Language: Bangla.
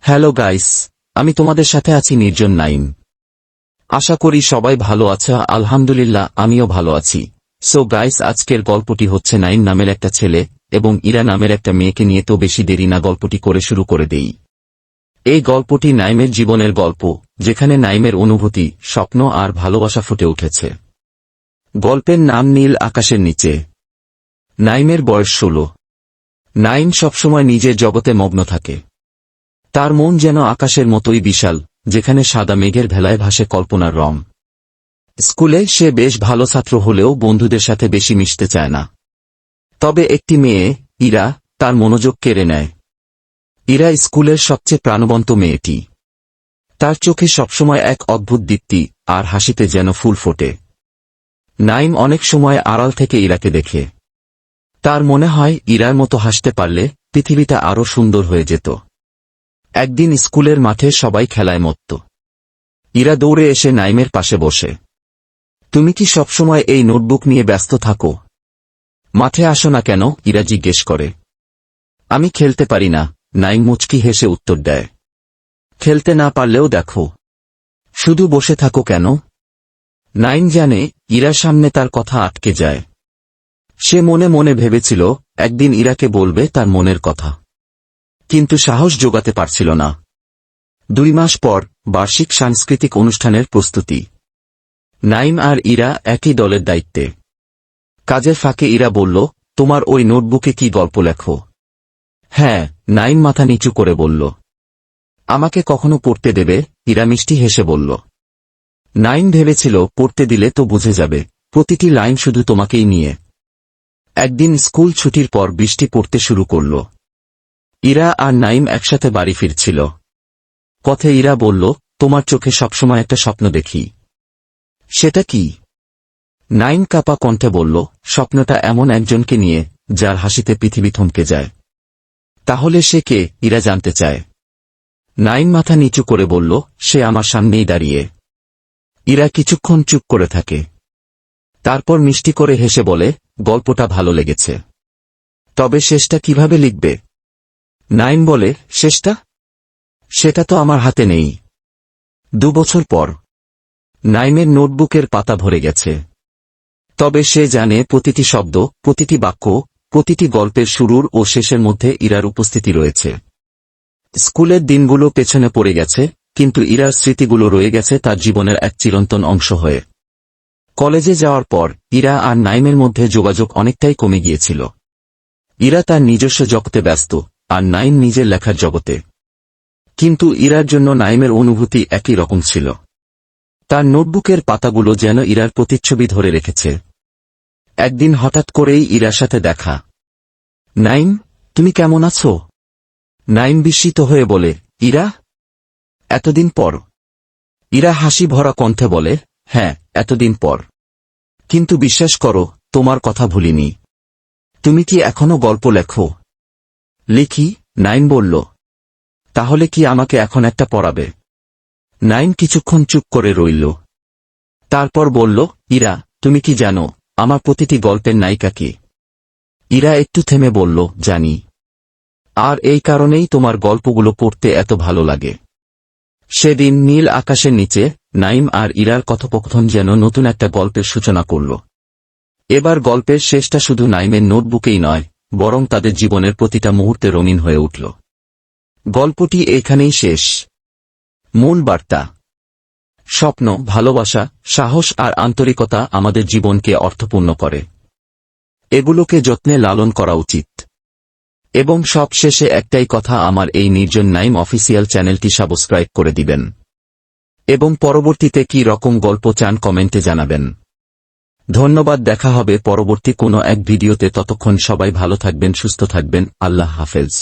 হ্যালো গাইস, আমি তোমাদের সাথে আছি নির্জন নাইম। আশা করি সবাই ভালো আছে। আলহামদুলিল্লাহ, আমিও ভালো আছি। সো গাইস, আজকের গল্পটি হচ্ছে নাইম নামের একটা ছেলে এবং ইরা নামের একটা মেয়েকে নিয়ে। তো বেশি দেরি না, গল্পটি করে শুরু করে দেই। এই গল্পটি নাইমের জীবনের গল্প, যেখানে নাইমের অনুভূতি, স্বপ্ন আর ভালোবাসা ফুটে উঠেছে। গল্পের নাম নীল আকাশের নিচে। নাইমের বয়স 16। নাইম সবসময় নিজের জগতে মগ্ন থাকে। তার মন যেন আকাশের মতোই বিশাল, যেখানে সাদা মেঘের ভেলায় ভাসে কল্পনার রং। স্কুলে সে বেশ ভালো ছাত্র হলেও বন্ধুদের সাথে বেশি মিশতে চায় না। তবে একটি মেয়ে, ইরা, তার মনোযোগ কেড়ে নেয়। ইরা স্কুলের সবচেয়ে প্রাণবন্ত মেয়েটি। তার চোখে সবসময় এক অদ্ভুত দীপ্তি, আর হাসিতে যেন ফুল ফোটে। নাইম অনেক সময় আড়াল থেকে ইরাকে দেখে। তার মনে হয় ইরার মতো হাসতে পারলে পৃথিবীটা আরো সুন্দর হয়ে যেত। একদিন স্কুলের মাঠে সবাই খেলায় মত্ত। ইরা দৌড়ে এসে নাইমের পাশে বসে। তুমি কি সবসময় এই নোটবুক নিয়ে ব্যস্ত থাকো? মাঠে আসো না কেন? ইরা জিজ্ঞেস করে। আমি খেলতে পারি না, নাইম মুচকি হেসে উত্তর দেয়। খেলতে না পারলেও দেখো, শুধু বসে থাকো কেন? নাইম জানে ইরার সামনে তার কথা আটকে যায়। সে মনে মনে ভেবেছিল একদিন ইরাকে বলবে তার মনের কথা, কিন্তু সাহস জোগাতে পারছিল না। 2 মাস পর বার্ষিক সাংস্কৃতিক অনুষ্ঠানের প্রস্তুতি। নাইম আর ইরা একই দলের দায়িত্বে। কাজের ফাঁকে ইরা বলল, তোমার ওই নোটবুকে কি গল্প লেখো? হ্যাঁ, নাইম মাথা নিচু করে বলল। আমাকে কখনো পড়তে দেবে? ইরা মিষ্টি হেসে বলল। নাইম ভেবেছিল পড়তে দিলে তো বুঝে যাবে, প্রতিটি লাইন শুধু তোমাকেই নিয়ে। একদিন স্কুল ছুটির পর বৃষ্টি পড়তে শুরু করল। ইরা আর নাইম একসাথে বাড়ি ফিরছিল। পথে ইরা বলল, তোমার চোখে সবসময় একটা স্বপ্ন দেখি। সেটা কি? নাইম কাপা কণ্ঠে বলল, স্বপ্নটা এমন একজনকে নিয়ে যার হাসিতে পৃথিবী থমকে যায়। তাহলে সে কে? ইরা জানতে চায়। নাইম মাথা নিচু করে বলল, সে আমার সামনেই দাঁড়িয়ে। ইরা কিছুক্ষণ চুপ করে থাকে। তারপর মিষ্টি করে হেসে বলে, গল্পটা ভালো লেগেছে। তবে শেষটা কিভাবে লিখবে? নাইম বলে, শেষটা? সেটা তো আমার হাতে নেই। 2 বছর পর নাইমের নোটবুকের পাতা ভরে গেছে। তবে সে জানে প্রতিটি শব্দ, প্রতিটি বাক্য, প্রতিটি গল্পের শুরুর ও শেষের মধ্যে ইরার উপস্থিতি রয়েছে। স্কুলের দিনগুলো পেছনে পড়ে গেছে, কিন্তু ইরার স্মৃতিগুলো রয়ে গেছে তার জীবনের এক চিরন্তন অংশ হয়ে। কলেজে যাওয়ার পর ইরা আর নাইমের মধ্যে যোগাযোগ অনেকটাই কমে গিয়েছিল। ইরা তার নিজস্ব জগতে ব্যস্ত, আর নাইম নিজের লেখার জগতে। কিন্তু ইরার জন্য নাইমের অনুভূতি একই রকম ছিল। তার নোটবুকের পাতাগুলো যেন ইরার প্রতিচ্ছবি ধরে রেখেছে। একদিন হঠাৎ করেই ইরার সাথে দেখা। নাইম, তুমি কেমন আছো? নাইম বিস্মিত হয়ে বলে, ইরা, এতদিন পর? ইরা হাসি ভরা কণ্ঠে বলে, হ্যাঁ, এতদিন পর। কিন্তু বিশ্বাস করো, তোমার কথা ভুলিনি। তুমি কি এখনো গল্প লেখো? লিখি, নাইম বলল। তাহলে কি আমাকে এখন একটা পড়াবে? নাইম কিছুক্ষণ চুপ করে রইল। তারপর বলল, ইরা, তুমি কি জানো আমার প্রতিটি গল্পের নায়িকা কে? ইরা একটু থেমে বলল, জানি। আর এই কারণেই তোমার গল্পগুলো পড়তে এত ভালো লাগে। সেদিন নীল আকাশের নিচে নাইম আর ইরার কথোপকথন যেন নতুন একটা গল্পের সূচনা করল। এবার গল্পের শেষটা শুধু নাইমের নোটবুকেই নয়, বরং তাদের জীবনের প্রতিটা মুহূর্তে রঙিন হয়ে উঠল। গল্পটি এখানেই শেষ। মূল বার্তা: স্বপ্ন, ভালোবাসা, সাহস আর আন্তরিকতা আমাদের জীবনকে অর্থপূর্ণ করে। এগুলোকে যত্নে লালন করা উচিত। এবং সব শেষে একটাই কথা, আমার এই নির্জন নাইম অফিসিয়াল চ্যানেলটি সাবস্ক্রাইব করে দিবেন। এবং পরবর্তীতে কি রকম গল্প চান কমেন্টে জানাবেন। ধন্যবাদ। দেখা হবে পরবর্তী কোনো এক ভিডিওতে। ততক্ষণ সবাই ভালো থাকবেন, সুস্থ থাকবেন। আল্লাহ হাফেজ।